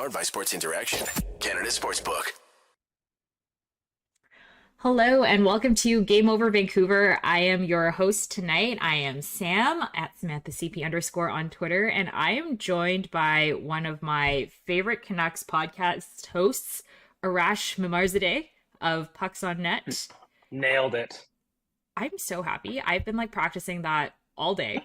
Powered by Sports Interaction, Canada Sportsbook. Hello and welcome to Game Over Vancouver. I am your host tonight. I am Sam at SamanthaCP_ on Twitter, and I am joined by one of my favorite Canucks podcast hosts, Arash Memarzadeh of Pucks on Net. Nailed it. I'm so happy. I've been practicing that all day.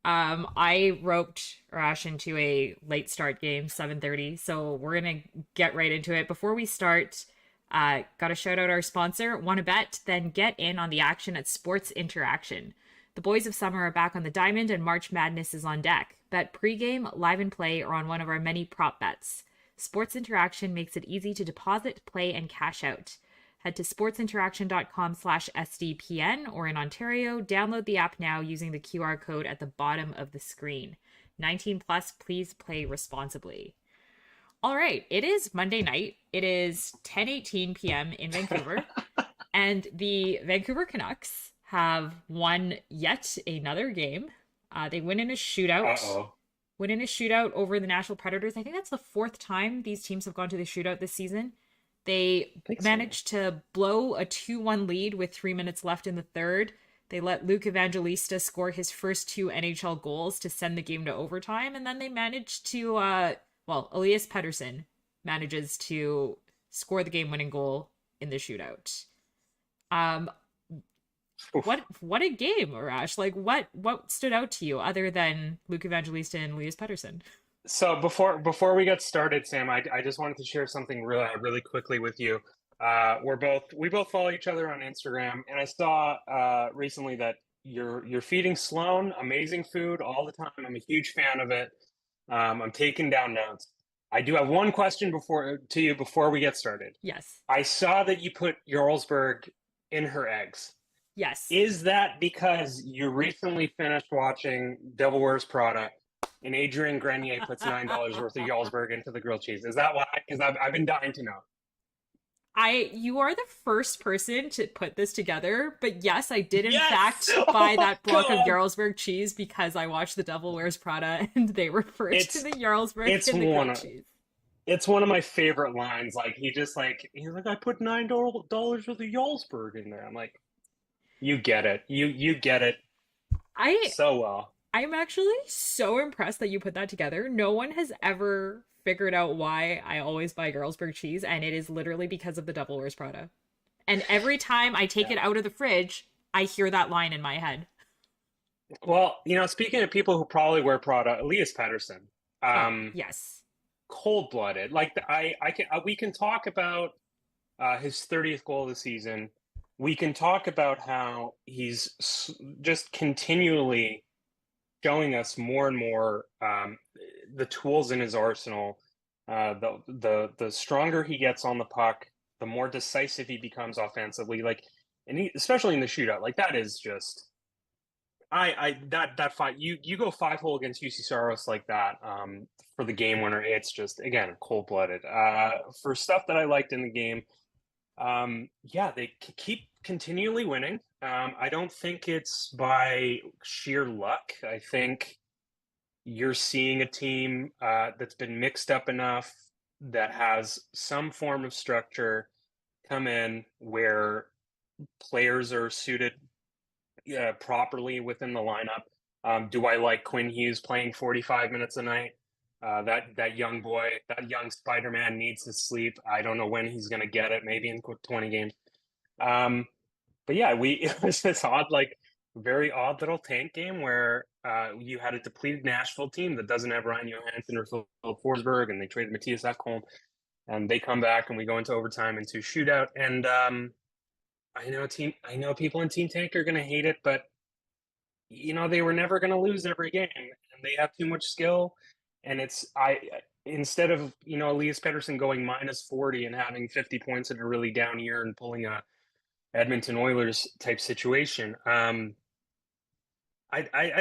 I roped Arash into a late start game, 7:30, so we're gonna get right into it. Before we start, got to shout out our sponsor. Want to bet? Then get in on the action at Sports Interaction. The boys of summer are back on the diamond and March Madness is on deck. Bet pregame, live and play, or on one of our many prop bets. Sports Interaction makes it easy to deposit, play, and cash out. Head to sportsinteraction.com/SDPN, or in Ontario, download the app now using the QR code at the bottom of the screen. 19 plus, please play responsibly. All right, it is Monday night. It is 10:18 p.m. in Vancouver, and the Vancouver Canucks have won yet another game. They win in a shootout. Win in a shootout over the Nashville Predators. I think that's the fourth time these teams have gone to the shootout this season. They managed to blow a 2-1 lead with 3 minutes left in the third. They let Luke Evangelista score his first two NHL goals to send the game to overtime, and then they managed to Elias Pettersson manages to score the game-winning goal in the shootout. What a game, Arash! What stood out to you other than Luke Evangelista and Elias Pettersson? So before we get started, Sam, I just wanted to share something really quickly with you. We both follow each other on Instagram, and I saw recently that you're feeding Sloan amazing food all the time. I'm a huge fan of it. I'm taking down notes. I do have one question before we get started. Yes. I saw that you put Jarlsberg in her eggs. Yes. Is that because you recently finished watching Devil Wears Prada and Adrian Grenier puts $9 worth of Jarlsberg into the grilled cheese? Is that why? Because I've been dying to know. You are the first person to put this together, but yes, I did in fact buy that block of Jarlsberg cheese because I watched The Devil Wears Prada and they refer to the Jarlsberg in the grilled cheese. It's one of my favorite lines. He's like, I put $9 worth of Jarlsberg in there. I'm like, you get it. You get it so well. I'm actually so impressed that you put that together. No one has ever figured out why I always buy Jarlsberg cheese, and it is literally because of The Devil Wears Prada. And every time I take it out of the fridge, I hear that line in my head. Well, speaking of people who probably wear Prada, Elias Pettersson. Yes. Cold-blooded. We can talk about his 30th goal of the season. We can talk about how he's just continually showing us more and more the tools in his arsenal. The stronger he gets on the puck, the more decisive he becomes offensively. Especially in the shootout, that is just that fight. You go 5-hole against UC Saros like that for the game winner. It's just, again, cold-blooded. For stuff that I liked in the game, they keep continually winning. I don't think it's by sheer luck. I think you're seeing a team that's been mixed up enough, that has some form of structure come in where players are suited properly within the lineup. Do I like Quinn Hughes playing 45 minutes a night? That young boy, that young Spider-Man needs his sleep. I don't know when he's going to get it, maybe in 20 games. But yeah, it was this odd, very odd little tank game where you had a depleted Nashville team that doesn't have Ryan Johansson or Phil Forsberg, and they traded Matthias Ekholm, and they come back and we go into overtime into shootout. And I know people in Team Tank are going to hate it, but they were never going to lose every game, and they have too much skill. And instead of Elias Pettersson going -40 and having 50 points in a really down year and pulling a Edmonton Oilers type situation, I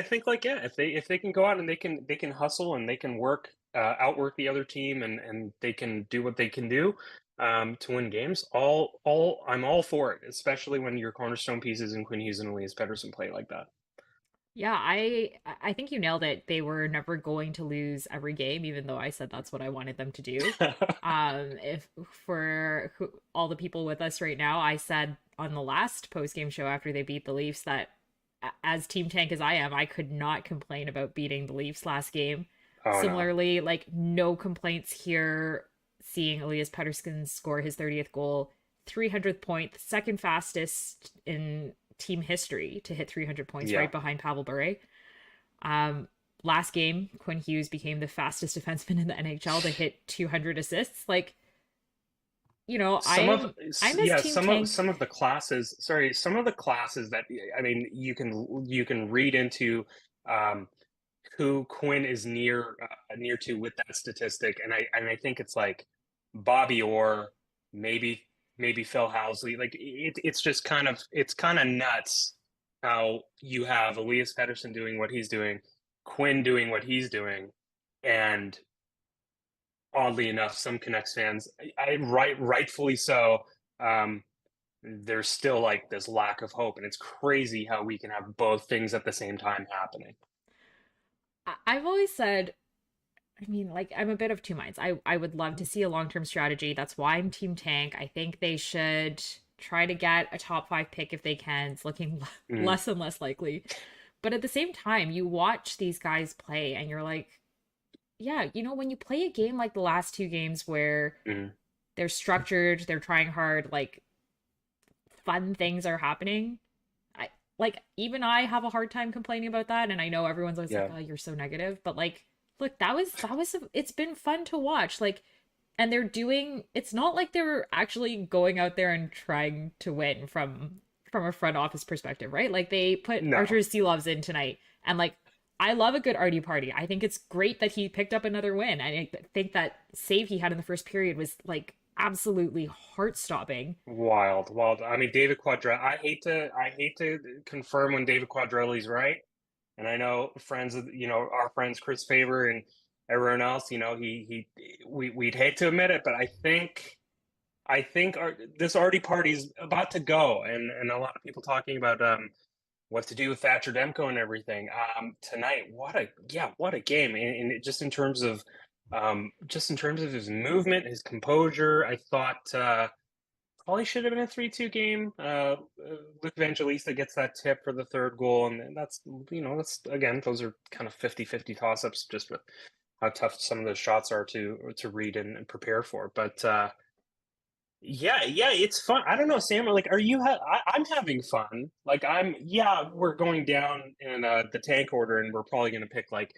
think if they can go out and they can hustle and they can outwork the other team and they can do what they can do to win games, I'm all for it, especially when your cornerstone pieces in Quinn Hughes and Elias Pettersson play like that. Yeah, I think you nailed it. They were never going to lose every game, even though I said that's what I wanted them to do. If for all the people with us right now, I said on the last post game show after they beat the Leafs that as Team Tank as I am, I could not complain about beating the Leafs last game. Oh no. Similarly, like no complaints here. Seeing Elias Pettersson score his 30th goal, 300th point, second fastest in team history to hit 300 points, Yeah. right behind Pavel Bure. Um, Last game, Quinn Hughes became the fastest defenseman in the NHL to hit 200 assists. Like, Some of I'm as yeah, Team Tank. some of the classes, sorry, some of the classes that I mean, you can read into um who Quinn is near to with that statistic, and I think it's like Bobby Orr, maybe Phil Housley. Like it's kind of nuts how you have Elias Pettersson doing what he's doing, Quinn doing what he's doing, and oddly enough, some Canucks fans, rightfully so, um, there's still like this lack of hope, and it's crazy how we can have both things at the same time happening. I've always said, I mean, like, I'm a bit of two minds. I would love to see a long term strategy. That's why I'm Team Tank. I think they should try to get a top five pick if they can. It's looking Mm, less and less likely. But at the same time, you watch these guys play and you're like, yeah, when you play a game like the last two games where mm, they're structured, they're trying hard, like fun things are happening. I like even I have a hard time complaining about that, and I know everyone's always like, yeah. "Oh, you're so negative," but like, look, it's been fun to watch. Like, and they're doing. It's not like they're actually going out there and trying to win from a front office perspective, right? Like they put Artur No. Silovs in tonight, and like. I love a good Artie party. I think it's great that he picked up another win. I think that save he had in the first period was like absolutely heart stopping. Wild, wild. I mean, David Quadra. I hate to confirm when David Quadrelli's right, and I know friends of our friends Chris Faber and everyone else. We'd hate to admit it, but I think this Artie party's about to go, and a lot of people talking about what to do with Thatcher Demko and everything. Tonight, what a game! And just in terms of his movement, his composure, I thought probably should have been a 3-2 game. Luke Evangelista gets that tip for the third goal, and that's again, those are kind of 50-50 toss-ups, just with how tough some of those shots are to read and prepare for. But yeah, it's fun. I don't know, Sam. Like, I'm having fun. Like, we're going down in the tank order, and we're probably going to pick like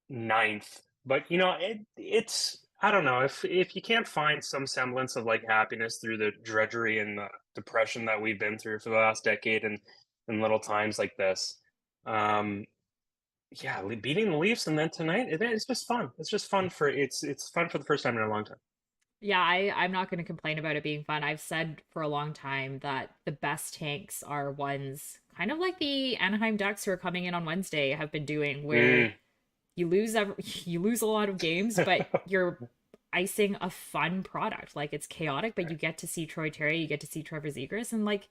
ninth. But it's I don't know if you can't find some semblance of like happiness through the drudgery and the depression that we've been through for the last decade, and little times like this. Um, yeah, beating the Leafs and then tonight, it's just fun. It's fun for the first time in a long time. Yeah, I'm not going to complain about it being fun. I've said for a long time that the best tanks are ones kind of like the Anaheim Ducks who are coming in on Wednesday have been doing, where Mm. you lose a lot of games, but you're icing a fun product. Like it's chaotic, but you get to see Troy Terry, you get to see Trevor Zegras, and like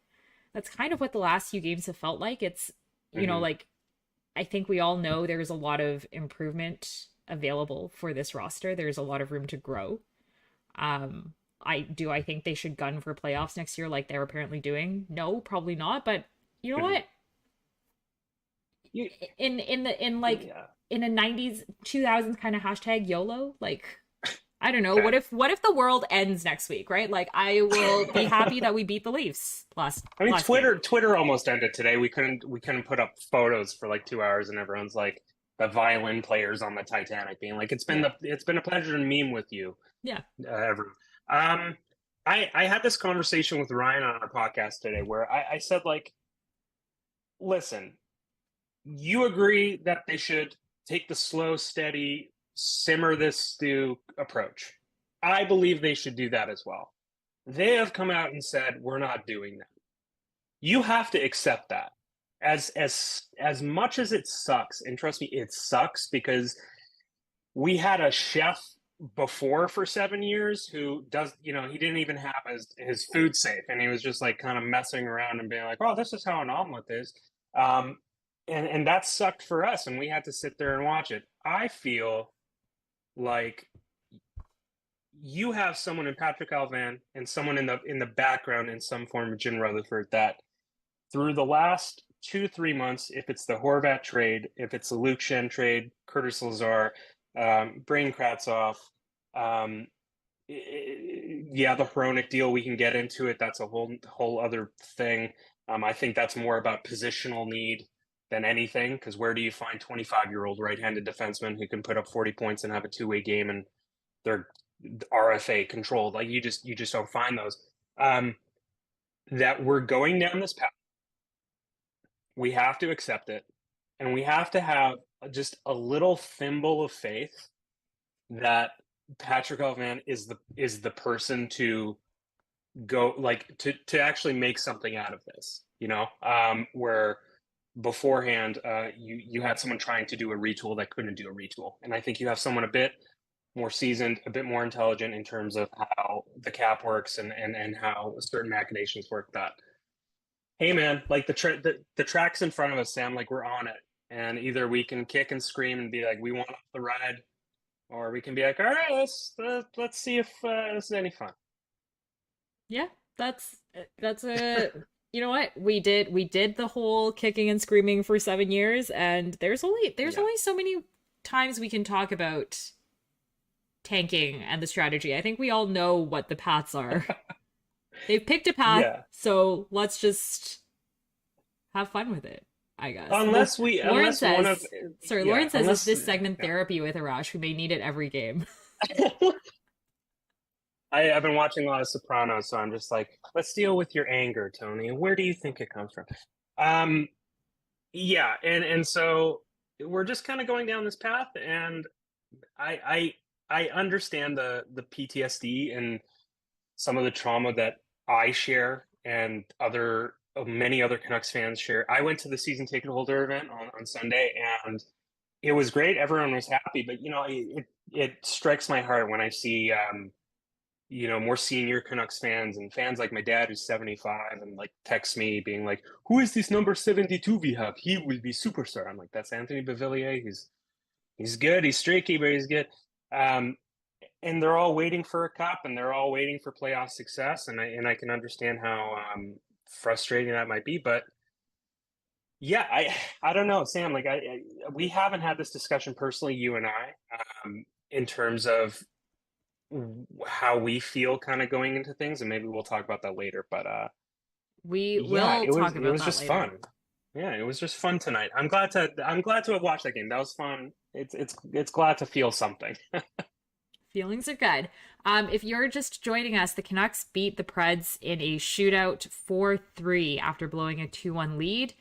that's kind of what the last few games have felt like. It's Hmm. like I think we all know there's a lot of improvement available for this roster. There's a lot of room to grow. I think they should gun for playoffs next year like they're apparently doing. No, probably not, but you know Hmm. what? You, In like yeah. in a 90s 2000s kind of hashtag YOLO, like I don't know, Okay. what if the world ends next week, right? Like I will be happy that we beat the Leafs I mean, last game. Twitter almost ended today. We couldn't put up photos for like 2 hours, and everyone's like the violin players on the Titanic, being like, Yeah. it's been a pleasure to meme with you, Yeah. everyone. Um, I had this conversation with Ryan on our podcast today, where I said like, listen, you agree that they should take the slow, steady, simmer this stew approach. I believe they should do that as well. They have come out and said we're not doing that. You have to accept that. As much as it sucks, and trust me, it sucks because we had a chef before for 7 years who does, he didn't even have his food safe, and he was just like kind of messing around and being like, oh, this is how an omelet is. Um, and that sucked for us, and we had to sit there and watch it. I feel like you have someone in Patrick Alvan and someone in the background in some form of Jim Rutherford that through the last 2-3 months, if it's the Horvat trade, if it's the Luke Shen trade, Curtis Lazar, Brain Kratzoff, um, yeah, the Hronik deal, we can get into it. That's a whole other thing. I think that's more about positional need than anything, because where do you find 25-year-old right-handed defensemen who can put up 40 points and have a two-way game and they're RFA controlled? Like you just don't find those. That we're going down this path. We have to accept it, and we have to have just a little thimble of faith that Patrick Alvan is the person to go, like, to actually make something out of this, where beforehand you had someone trying to do a retool that couldn't do a retool, and I think you have someone a bit more seasoned, a bit more intelligent in terms of how the cap works and how certain machinations work. That, hey man, like the track's in front of us, Sam, like we're on it, and either we can kick and scream and be like we want off the ride, or we can be like, all right, let's see if this is any fun. Yeah, that's a you know what? We did the whole kicking and screaming for 7 years, and there's only so many times we can talk about tanking and the strategy. I think we all know what the paths are. They've picked a path, Yeah, so let's just have fun with it, I guess. Lauren unless one of says, sorry, yeah, Lauren says, is unless this segment therapy with Arash? We may need it every game. I've been watching a lot of Sopranos, so I'm just like, let's deal with your anger, Tony. Where do you think it comes from? Um, yeah, and so we're just kind of going down this path, and I understand the PTSD and some of the trauma that I share and many other Canucks fans share. I went to the season ticket holder event on Sunday, and it was great. Everyone was happy, but it strikes my heart when I see more senior Canucks fans and fans like my dad who's 75 and like texts me being like, "Who is this number 72 we have? He will be superstar." I'm like, "That's Anthony Beauvillier. He's good. He's streaky, but he's good." Um, and they're all waiting for a cup, and they're all waiting for playoff success, and I can understand how frustrating that might be, but yeah, I don't know, Sam. Like we haven't had this discussion personally, you and I, in terms of how we feel kind of going into things, and maybe we'll talk about that later. But We yeah, will it was talk it about was that just later. fun. Yeah, it was just fun tonight. I'm glad to have watched that game. That was fun. It's glad to feel something. Feelings are good. If you're just joining us, the Canucks beat the Preds in a shootout 4-3 after blowing a 2-1 lead.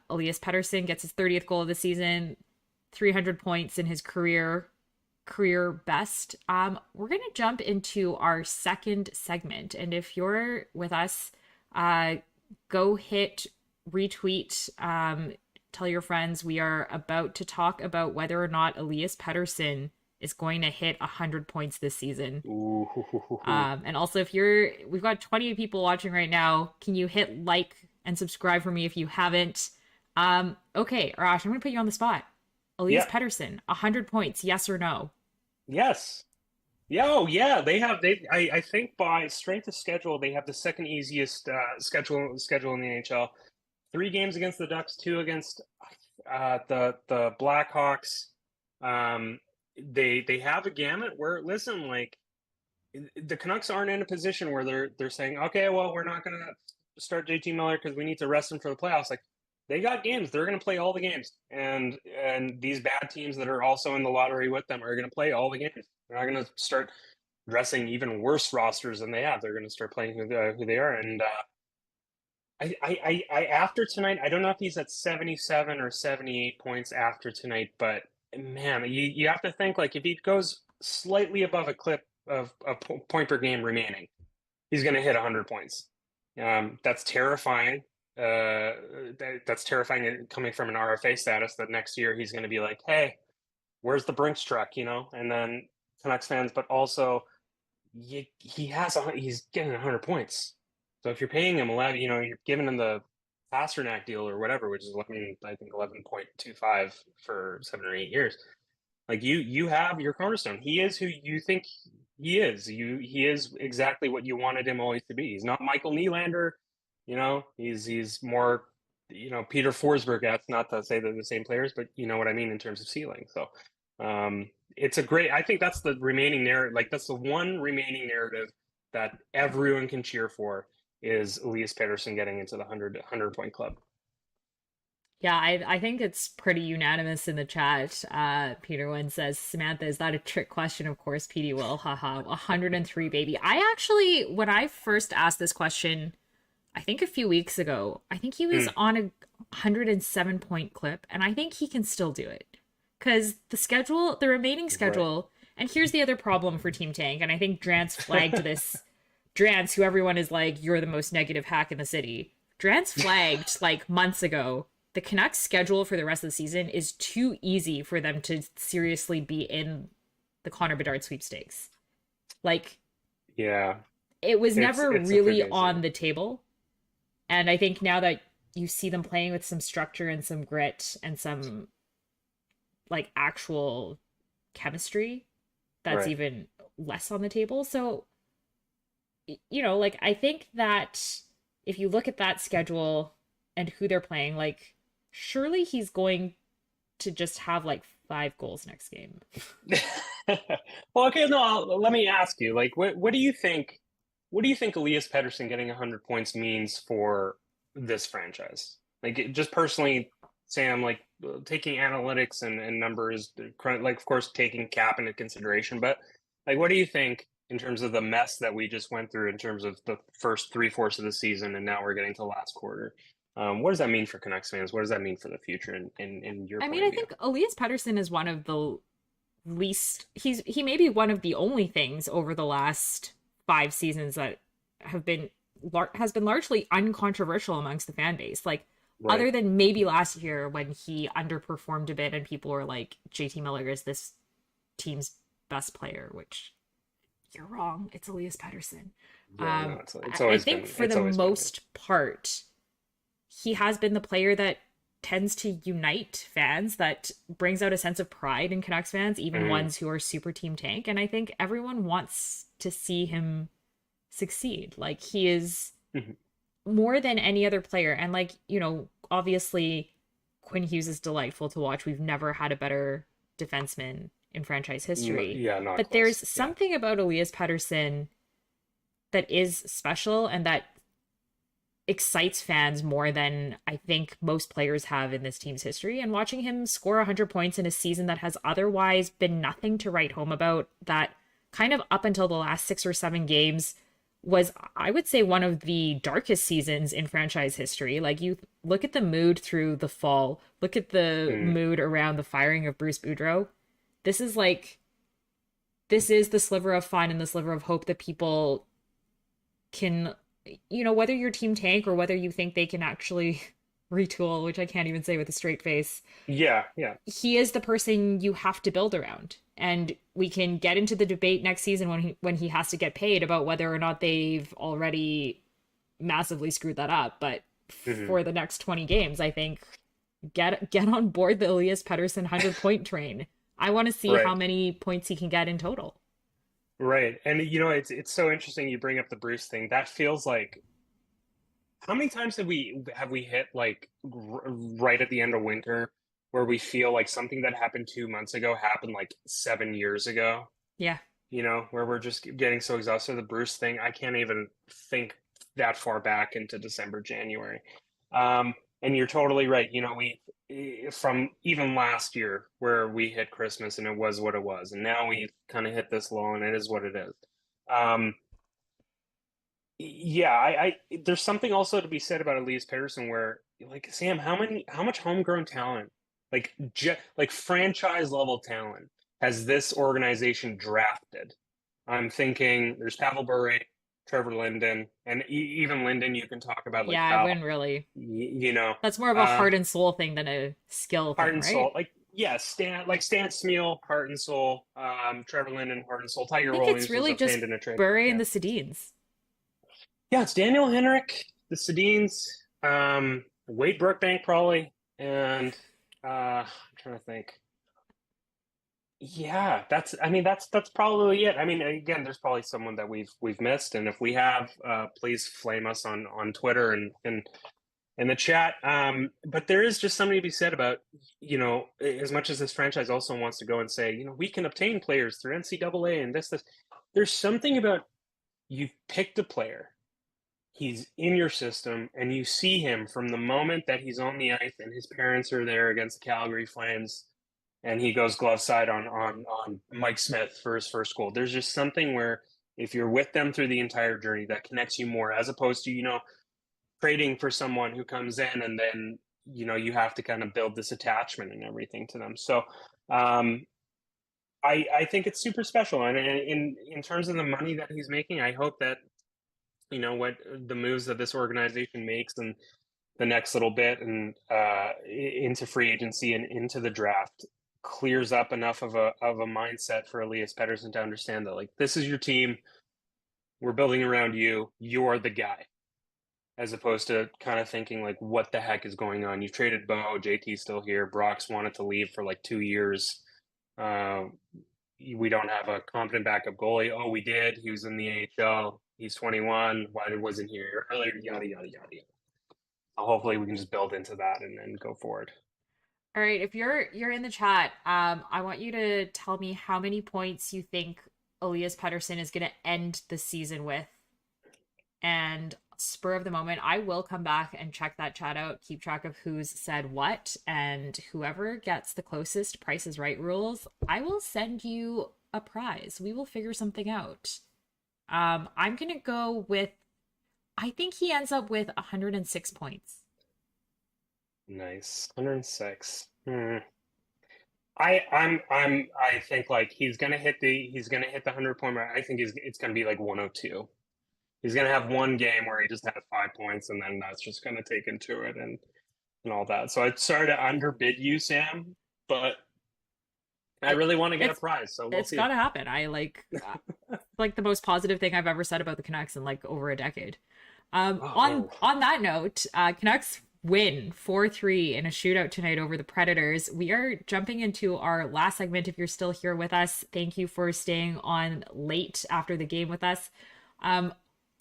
Elias Pettersson gets his 30th goal of the season, 300 points in his career best. We're going to jump into our second segment. And if you're with us, go hit retweet, tell your friends we are about to talk about whether or not Elias Pettersson is going to hit 100 points this season. Ooh. And also, we've got 28 people watching right now. Can you hit like and subscribe for me if you haven't? Okay, Arash, I'm going to put you on the spot. Elias Yeah. Pettersson, 100 points, yes or no? Yes. Yeah. Oh, yeah. I think by strength of schedule, they have the second easiest schedule in the NHL. 3 games against the Ducks, 2 against the Blackhawks. They have a gamut where, listen, like the Canucks aren't in a position where they're saying, okay, well, we're not going to start JT Miller because we need to rest him for the playoffs. Like they got games, they're going to play all the games, and these bad teams that are also in the lottery with them are going to play all the games. They're not going to start dressing even worse rosters than they have. They're going to start playing who they are, and I after tonight, I don't know if he's at 77 or 78 points after tonight, but man, you have to think like if he goes slightly above a clip of a point per game remaining, he's going to hit 100 points. That's terrifying. That's terrifying coming from an RFA status that next year he's going to be like, hey, where's the Brinks truck, and then Canucks fans, but also he's getting 100 points. So if you're paying him 11, you're giving him the Pasternak deal or whatever, which is 11, I think 11.25 for 7 or 8 years. Like you have your cornerstone. He is who you think he is. He is exactly what you wanted him always to be. He's not Michael Nylander, he's more, Peter Forsberg. That's not to say they're the same players, but you know what I mean in terms of ceiling. So it's a great. I think that's the remaining narrative. Like that's the one remaining narrative that everyone can cheer for is Elias Pettersson getting into the 100 point club. Yeah, I think it's pretty unanimous in the chat. Peter Wynn says, Samantha, is that a trick question? Of course, PD will. Haha. 103, baby. I actually, when I first asked this question, I think a few weeks ago, I think he was on a 107 point clip, and I think he can still do it. Because the remaining schedule, and here's the other problem for Team Tank, and I think Drance flagged this. Drance, who everyone is like, you're the most negative hack in the city. Drance flagged like months ago. The Canucks' schedule for the rest of the season is too easy for them to seriously be in the Connor Bedard sweepstakes. Like, yeah, it was never really amazing. on the table. And I think now that you see them playing with some structure and some grit and some like actual chemistry, that's even less on the table. So, like I think that if you look at that schedule and who they're playing, like surely he's going to just have like 5 goals next game. Well, okay, no, let me ask you, like, what do you think? What do you think Elias Pettersson getting 100 points means for this franchise? Like, just personally, Sam, like taking analytics and numbers, like of course taking cap into consideration, but like, what do you think in terms of the mess that we just went through in terms of the first 3/4 of the season, and now we're getting to the last quarter? What does that mean for Canucks fans? What does that mean for the future in your point of view? I think Elias Pettersson is one of the least, he may be one of the only things over the last 5 seasons that has been largely uncontroversial amongst the fan base. Like, other than maybe last year when he underperformed a bit and people were like, JT Miller is this team's best player, which you're wrong. It's Elias Pettersson. Yeah, no, I think for the most part, he has been the player that tends to unite fans, that brings out a sense of pride in Canucks fans, even ones who are super Team Tank. And I think everyone wants to see him succeed. Like, he is more than any other player. And like, obviously Quinn Hughes is delightful to watch. We've never had a better defenseman in franchise history. But there's something about Elias Pettersson that is special and that excites fans more than I think most players have in this team's history. And watching him score 100 points in a season that has otherwise been nothing to write home about, that kind of up until the last 6 or 7 games was, I would say, one of the darkest seasons in franchise history. Like, you look at the mood through the fall, look at the mood around the firing of Bruce Boudreau. This is the sliver of fun and the sliver of hope that people can, whether you're Team Tank or whether you think they can actually retool, which I can't even say with a straight face. Yeah. He is the person you have to build around. And we can get into the debate next season when he has to get paid about whether or not they've already massively screwed that up. But for the next 20 games, I think get on board the Elias Pettersson 100-point train. I want to see how many points he can get in total. Right. And it's so interesting you bring up the Bruce thing. That feels like, how many times have we hit like right at the end of winter where we feel like something that happened 2 months ago happened like 7 years ago? Yeah. Where we're just getting so exhausted. The Bruce thing, I can't even think that far back into December, January. And you're totally right. We, from even last year where we hit Christmas and it was what it was, and now we kind of hit this low and it is what it is. I there's something also to be said about Elias Pettersson where, like, Sam, how much homegrown talent, like franchise level talent, has this organization drafted? I'm thinking there's Pavel Bure, Trevor Linden, and even Linden you can talk about. Like, I wouldn't really. That's more of a heart and soul thing than a skill thing, heart and right? soul. Stan Smeel, heart and soul. Trevor Linden, heart and soul. Tiger I think it's really just Bure and the Sedins. Yeah, it's Daniel Henrik, the Sedins. Wade Brookbank probably, and I'm trying to think. Yeah, that's probably it. I mean, again, there's probably someone that we've missed, and if we have, please flame us on Twitter and in the chat. But there is just something to be said about, as much as this franchise also wants to go and say, we can obtain players through NCAA and this. There's something about you've picked a player, he's in your system, and you see him from the moment that he's on the ice and his parents are there against the Calgary Flames, and he goes glove side on Mike Smith for his first goal. There's just something where if you're with them through the entire journey, that connects you more, as opposed to trading for someone who comes in and then you have to kind of build this attachment and everything to them. So I think it's super special, and in terms of the money that he's making, I hope that what the moves that this organization makes and the next little bit and into free agency and into the draft clears up enough of a mindset for Elias Pettersson to understand that, like, this is your team, we're building around you, you're the guy, as opposed to kind of thinking like, what the heck is going on? You traded Bo, JT's still here, Brock's wanted to leave for like 2 years. We don't have a competent backup goalie. Oh, we did. He was in the AHL. He's 21. Why wasn't here earlier? Yada, yada, yada. Hopefully we can just build into that and then go forward. All right, if you're in the chat, I want you to tell me how many points you think Elias Pettersson is going to end the season with. And spur of the moment, I will come back and check that chat out, keep track of who's said what, and whoever gets the closest Price is Right rules, I will send you a prize. We will figure something out. I'm going to go with, I think he ends up with 106 points. Nice. 106. I think like he's gonna hit the 100 point mark. I think it's gonna be like 102. He's gonna have one game where he just has 5 points, and then that's just gonna take into it and all that. So I sorry to underbid you, Sam, but I really want to get a prize. So we'll see. It's gotta happen. I like the most positive thing I've ever said about the Canucks in like over a decade. On that note, Canucks win 4-3 in a shootout tonight over the Predators. We are jumping into our last segment. If you're still here with us, thank you for staying on late after the game with us.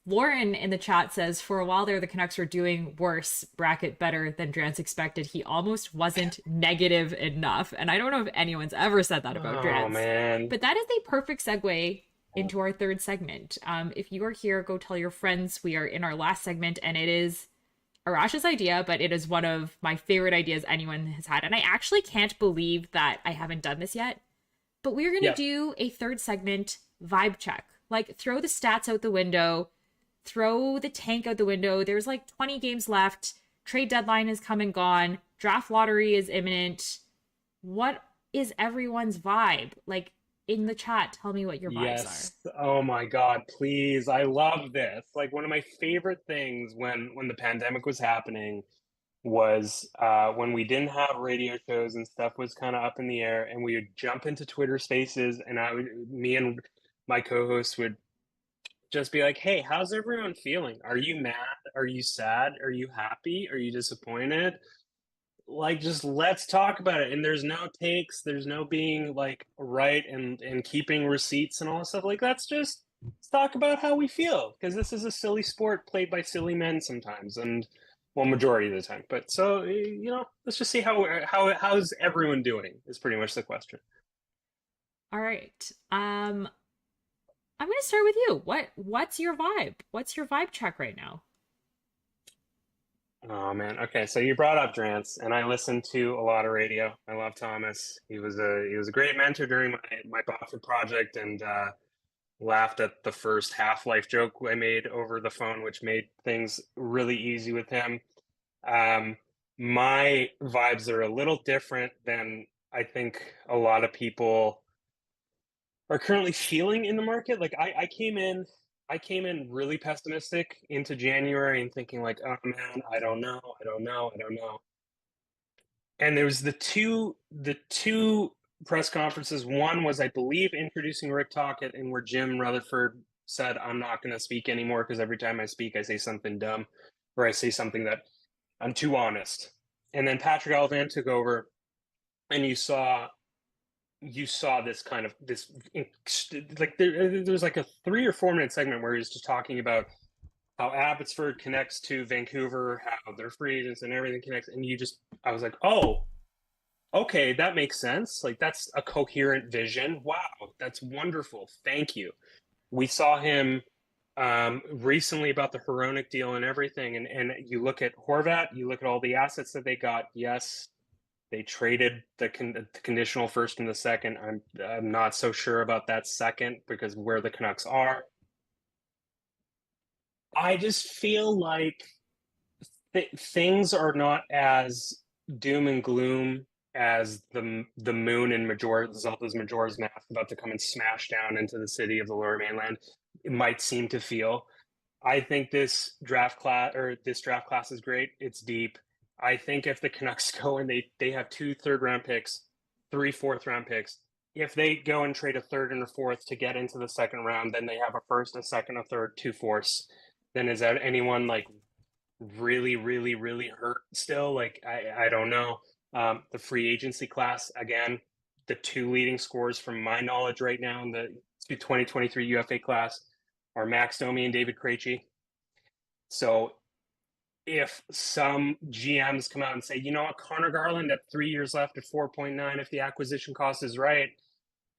Lauren in the chat says, for a while there, the Canucks were doing worse, bracket better than Drance expected. He almost wasn't negative enough. And I don't know if anyone's ever said that about Drance. Oh, man. But that is a perfect segue into our third segment. If you are here, go tell your friends. We are in our last segment, and it is Arash's idea, but it is one of my favorite ideas anyone has had. And I actually can't believe that I haven't done this yet. But we're going to do a third segment vibe check. Like, throw the stats out the window, throw the tank out the window. There's like 20 games left. Trade deadline has come and gone. Draft lottery is imminent. What is everyone's vibe? Like, in the chat, tell me what your vibes are. Oh my God, please. I love this. Like, one of my favorite things when the pandemic was happening was when we didn't have radio shows and stuff was kind of up in the air, and we would jump into Twitter Spaces, and me and my co-hosts would just be like, hey, how's everyone feeling? Are you mad? Are you sad? Are you happy? Are you disappointed? Like, just let's talk about it. And there's no takes, there's no being like right and keeping receipts and all that stuff. Like, let's talk about how we feel, because this is a silly sport played by silly men sometimes, and well, majority of the time. But so let's just see how's everyone doing is pretty much the question. All right. I'm going to start with you. What's your vibe? What's your vibe check right now? Oh man. Okay, so you brought up Drance, and I listened to a lot of radio. I love Thomas. He was a great mentor during my Boston project, and laughed at the first Half-Life joke I made over the phone, which made things really easy with him. My vibes are a little different than I think a lot of people are currently feeling in the market. Like, I came in really pessimistic into January and thinking like, oh man, I don't know. And there was the two press conferences. One was, I believe, introducing Rick Tocchet, and where Jim Rutherford said, I'm not going to speak anymore because every time I speak, I say something dumb, or I say something that I'm too honest. And then Patrick Alvan took over, and you saw this kind of this like there was like a 3 or 4 minute segment where he was just talking about how Abbotsford connects to Vancouver, how their free agents and everything connects, and I was like, oh, okay, that makes sense. Like that's a coherent vision. Wow, that's wonderful. Thank you. We saw him recently about the Hronik deal and everything, and you look at Horvat, you look at all the assets that they got. Yes, they traded the conditional first and the second. I'm not so sure about that second because where the Canucks are. I just feel like things are not as doom and gloom as the moon in Zelda's Majora's Mask about to come and smash down into the city of the Lower Mainland. It might seem to feel. I think this draft class is great. It's deep. I think if the Canucks go and they have 2 third-round picks, 3 fourth-round picks, if they go and trade a third and a fourth to get into the second round, then they have a first, a second, a third, 2 fourths. Then is that anyone like really, really, really hurt still? Like I don't know. The free agency class again, the 2 leading scorers from my knowledge right now in the 2023 UFA class are Max Domi and David Krejci. So if some GMs come out and say, you know what, Connor Garland at 3 years left at 4.9, if the acquisition cost is right,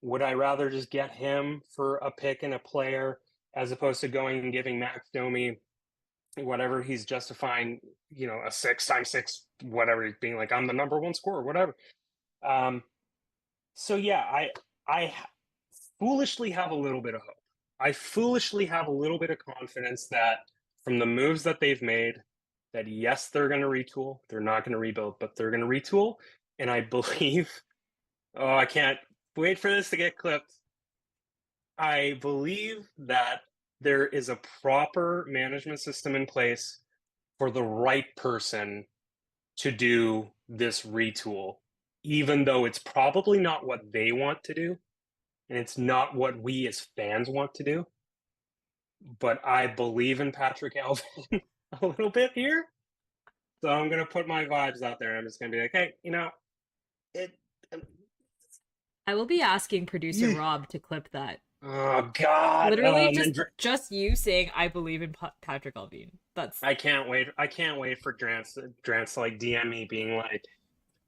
would I rather just get him for a pick and a player as opposed to going and giving Max Domi whatever he's justifying, a 6x6, whatever he's being like, I'm the number 1 scorer, whatever. So yeah, I foolishly have a little bit of hope. I foolishly have a little bit of confidence that from the moves that they've made, that yes, they're going to retool. They're not going to rebuild, but they're going to retool. And I believe, I can't wait for this to get clipped. I believe that there is a proper management system in place for the right person to do this retool, even though it's probably not what they want to do. And it's not what we as fans want to do. But I believe in Patrick Alvin a little bit here. So I'm going to put my vibes out there. I'm just going to be like, hey, I will be asking producer Rob to clip that. Oh God! Literally, just you saying I believe in Patrick Alvin. I can't wait. I can't wait for Drance to like DM me, being like,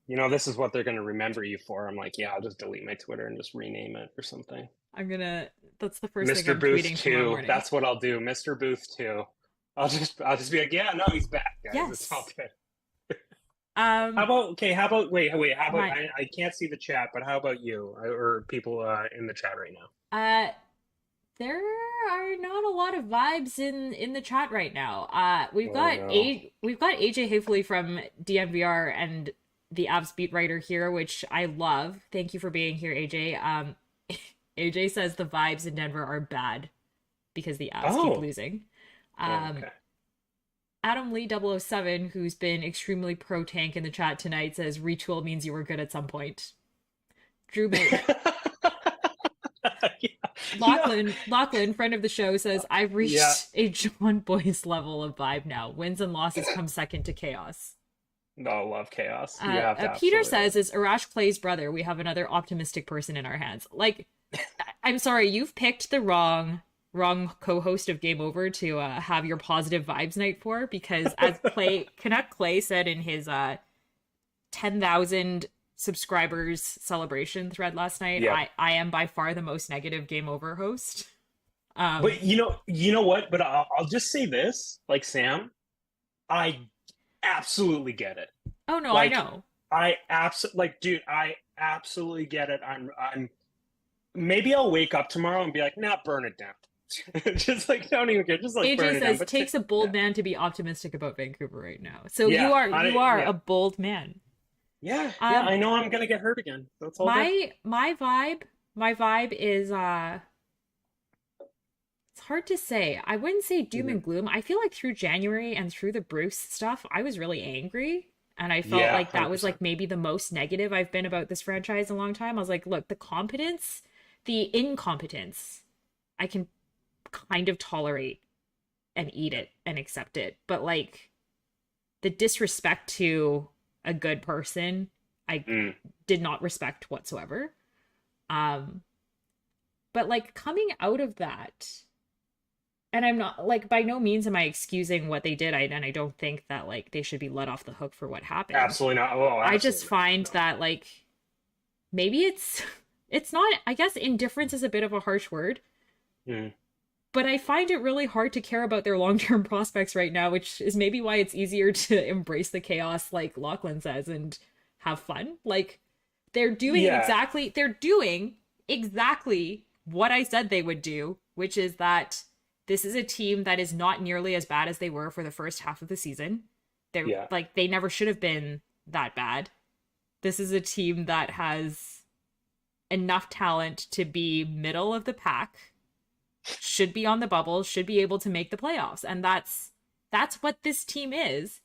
this is what they're going to remember you for. I'm like, yeah, I'll just delete my Twitter and just rename it or something. That's the first thing Mr. I'm Booth tweeting tomorrow morning. That's what I'll do. Mr. Booth 2. I'll just be like, yeah, no, he's back, guys. Yes. It's all good. How about I can't see the chat, but how about you or people in the chat right now? There are not a lot of vibes in the chat right now. We've got AJ Hifley from DNVR and the Avs beat writer here, which I love. Thank you for being here, AJ. AJ says the vibes in Denver are bad because the Avs keep losing. Okay. Adam Lee 007, who's been extremely pro tank in the chat tonight, says retool means you were good at some point. Drew May. Lachlan, friend of the show, says I've reached a John Boyce level of vibe now. Wins and losses come second to chaos. No, love chaos. Peter says it's Arash Clay's brother. We have another optimistic person in our hands. Like, I'm sorry, you've picked the wrong co-host of Game Over to have your positive vibes night for, because as Canuck Clay said in his 10,000 subscribers celebration thread last night, I am by far the most negative Game Over host. But you know what? But I'll just say this, like Sam, I absolutely get it. Oh no, I know. I absolutely get it. I'm maybe I'll wake up tomorrow and be like, nah, burn it down. Just like, don't even care. Just like, AJ burn it says down. Takes a bold man to be optimistic about Vancouver right now. So you are a bold man. Yeah, I know I'm gonna get hurt again. That's all. My vibe is it's hard to say. I wouldn't say doom and gloom. I feel like through January and through the Bruce stuff, I was really angry. And I felt like that 100%. Was like maybe the most negative I've been about this franchise in a long time. I was like, look, the incompetence, I can kind of tolerate and eat it and accept it. But like the disrespect to a good person, I did not respect whatsoever. But like coming out of that, and I'm not like by no means am I excusing what they did. And I don't think that like they should be let off the hook for what happened. Absolutely not. Oh, I just absolutely find not. that like maybe it's not, I guess indifference is a bit of a harsh word, Mm. but I find it really hard to care about their long-term prospects right now, which is maybe why it's easier to embrace the chaos like Lachlan says and have fun. Like Yeah. they're doing exactly what I said they would do, which is that this is a team that is not nearly as bad as they were for the first half of the season. They're Yeah. like they never should have been that bad. This is a team that has enough talent to be middle of the pack, should be on the bubble, should be able to make the playoffs. And that's what this team is.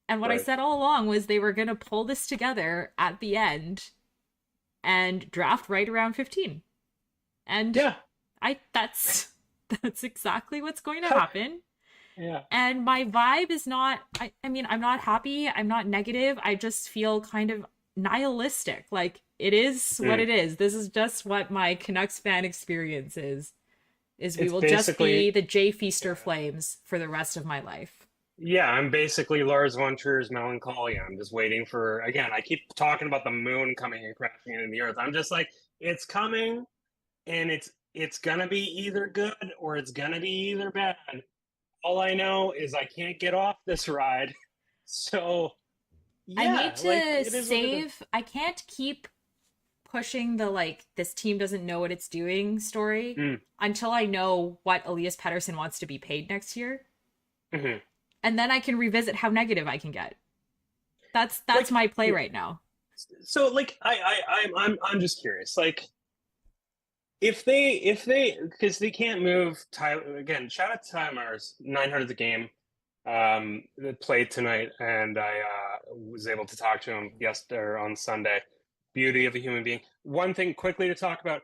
And what I Right. said all along was they were going to pull this together at the end and draft right around 15. And Yeah. that's exactly what's going to happen. Yeah. And my vibe is not I mean, I'm not happy, I'm not negative. I just feel kind of nihilistic. Like it is what Mm. it is. This is just what my Canucks fan experience is we It's will just be basically, the Jay Feaster Flames for the rest of my life. yeah, I'm basically Lars von Trier's Melancholia. I'm just waiting for, again, I keep talking about the moon coming and crashing into the earth. I'm just like, it's coming and it's gonna be either good or it's gonna be either bad. All I know is I can't get off this ride. So, I need yeah, like to it is what it is. save, I can't keep pushing the like this team doesn't know what it's doing story Mm. until I know what Elias Pettersson wants to be paid next year. Hmm. And then I can revisit how negative I can get. That's Like, my play yeah. right now. So like I'm just curious. Like if they because they can't move Tyler again, shout out to Tyler Myers, 900 a game. That played tonight and I was able to talk to him yesterday on Sunday. Beauty of a human being. One thing quickly to talk about.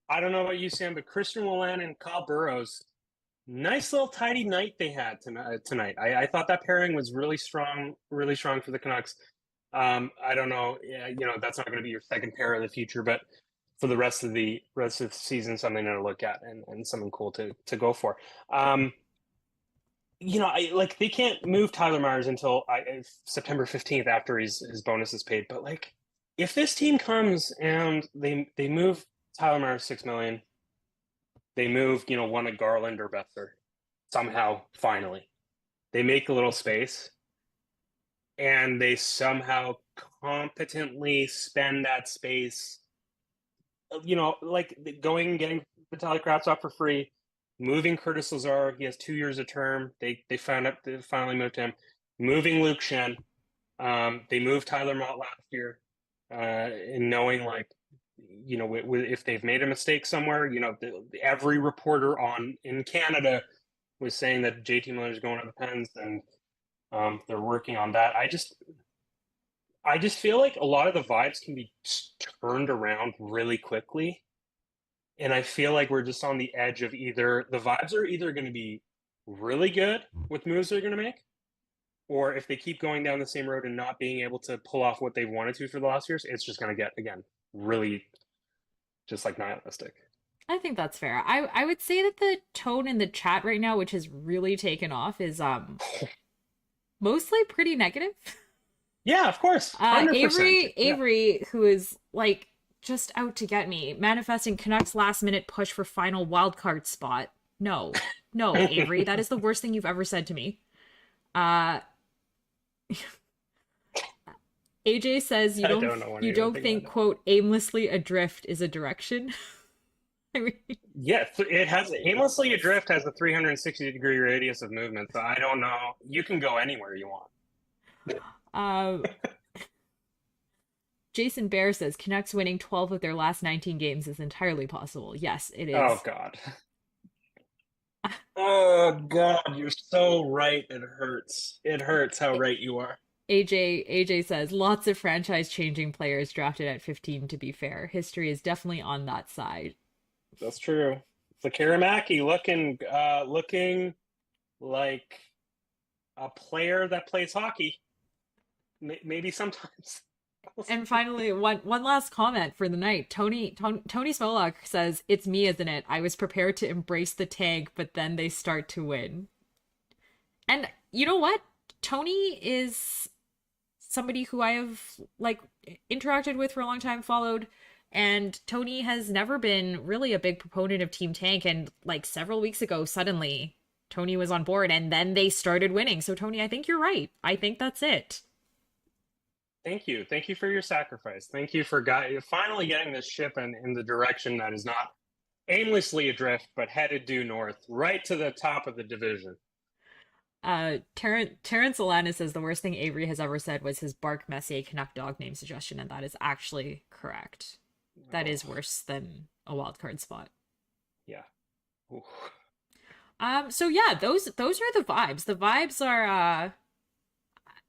I don't know about you, Sam, but Christian Woolen and Kyle Burrows, nice little tidy night they had tonight. I thought that pairing was really strong for the Canucks. I don't know, yeah, that's not going to be your second pair of the future, but for the rest of the season, something to look at and something cool to go for. Um, I like they can't move Tyler Myers until September 15th after his bonus is paid. But like, if this team comes and they move Tyler Myers 6 million, they move one of Garland or Besser somehow finally they make a little space and they somehow competently spend that space. Like going and getting Vitaly Kravtsov for free, moving Curtis Lazar. He has 2 years of term. They finally moved him. Moving Luke Shen. They moved Tyler Mott last year, and knowing like, if they've made a mistake somewhere, every reporter in Canada was saying that JT Miller's going to the Pens, and they're working on that. I just feel like a lot of the vibes can be turned around really quickly. And I feel like we're just on the edge of either the vibes are either going to be really good with moves they're going to make, or if they keep going down the same road and not being able to pull off what they've wanted to for the last years, it's just going to get, again, really just like nihilistic. I think that's fair. I would say that the tone in the chat right now, which has really taken off, is mostly pretty negative. Yeah, of course. 100%. Yeah. Avery, who is like just out to get me, manifesting Canucks last minute push for final wildcard spot. No, no, Avery, that is the worst thing you've ever said to me. Uh, AJ says I don't know you don't anything about think that. quote aimlessly adrift is a direction. I mean, Yeah, it has aimlessly adrift has a 360-degree radius of movement, so I don't know. You can go anywhere you want. uh, Jason Bear says Canucks winning 12 of their last 19 games is entirely possible. Yes, it Oh is. God. Oh God, you're so right. It hurts. It hurts how right you are. AJ says lots of franchise changing players drafted at 15 to be fair. History is definitely on that side. That's true. Karamaki looking like a player that plays hockey. Maybe sometimes. And finally, one last comment for the night. Tony Smolak says, "It's me, isn't it? I was prepared to embrace the tank, but then they start to win." And you know what? Tony is somebody who I have like interacted with for a long time, followed, and Tony has never been really a big proponent of Team Tank. And like several weeks ago, suddenly Tony was on board, and then they started winning. So Tony, I think you're right. I think that's it. Thank you. Thank you for your sacrifice. Thank you for finally getting this ship in the direction that is not aimlessly adrift, but headed due north, right to the top of the division. Terrence Alana says the worst thing Avery has ever said was his Bark Messier Canuck dog name suggestion, and that is actually correct. That is worse than a wild card spot. Yeah. Ooh. So yeah, those are the vibes. The vibes are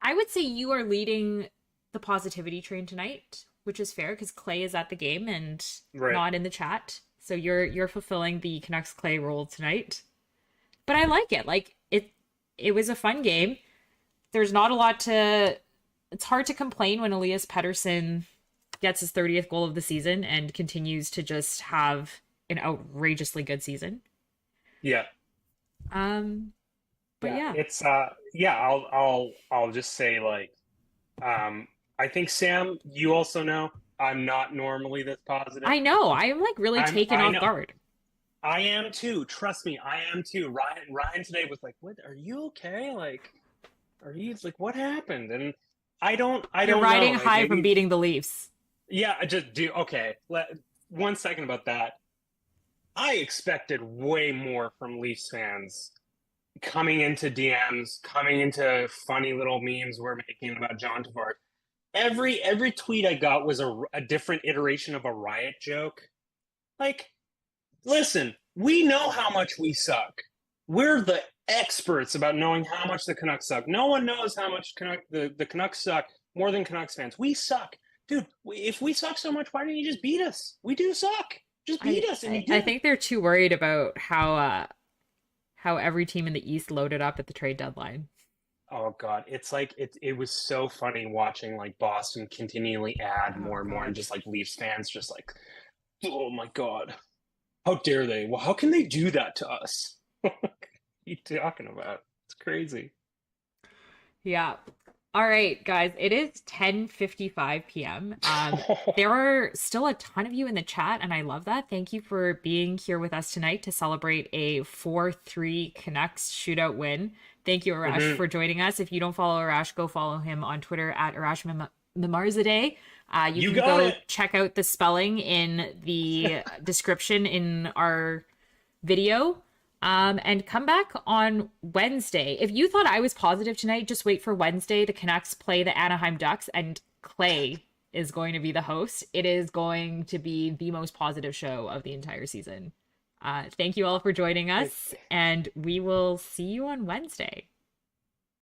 I would say you are leading the positivity train tonight, which is fair because Clay is at the game and not in the chat. So you're fulfilling the Canucks Clay role tonight. But I like it. Like it was a fun game. There's not a lot to it's hard to complain when Elias Pettersson gets his 30th goal of the season and continues to just have an outrageously good season. Yeah. But yeah. It's I'll just say like I think Sam, you also know I'm not normally this positive. I know. I am like really taken off guard. I am too. Trust me, I am too. Ryan today was like, "What? Are you okay? Like, are you? It's like, what happened?" And I don't. You're riding know. high from beating the Leafs. Yeah, I just do. Okay, 1 second about that. I expected way more from Leafs fans coming into DMs, coming into funny little memes we're making about John Tavares. Every tweet I got was a different iteration of a riot joke. Like, listen, we know how much we suck. We're the experts about knowing how much the Canucks suck. No one knows how much the Canucks suck more than Canucks fans. We suck. Dude, if we suck so much, why didn't you just beat us? We do suck. Just beat us. And I think they're too worried about how every team in the East loaded up at the trade deadline. Oh God, it's like it was so funny watching like Boston continually add more and more, and just like Leafs fans just like, oh my God, how dare they? Well, how can they do that to us? What are you talking about? It's crazy. Yeah. All right, guys, it is 10:55 p.m. There are still a ton of you in the chat, and I love that. Thank you for being here with us tonight to celebrate a 4-3 Canucks shootout win. Thank you, Arash, for joining us. If you don't follow Arash, go follow him on Twitter at Arash Memarzadeh. You can go check out the spelling in the description in our video. And come back on Wednesday. If you thought I was positive tonight, just wait for Wednesday. The Canucks play the Anaheim Ducks, and Clay is going to be the host. It is going to be the most positive show of the entire season. Thank you all for joining us, and we will see you on Wednesday.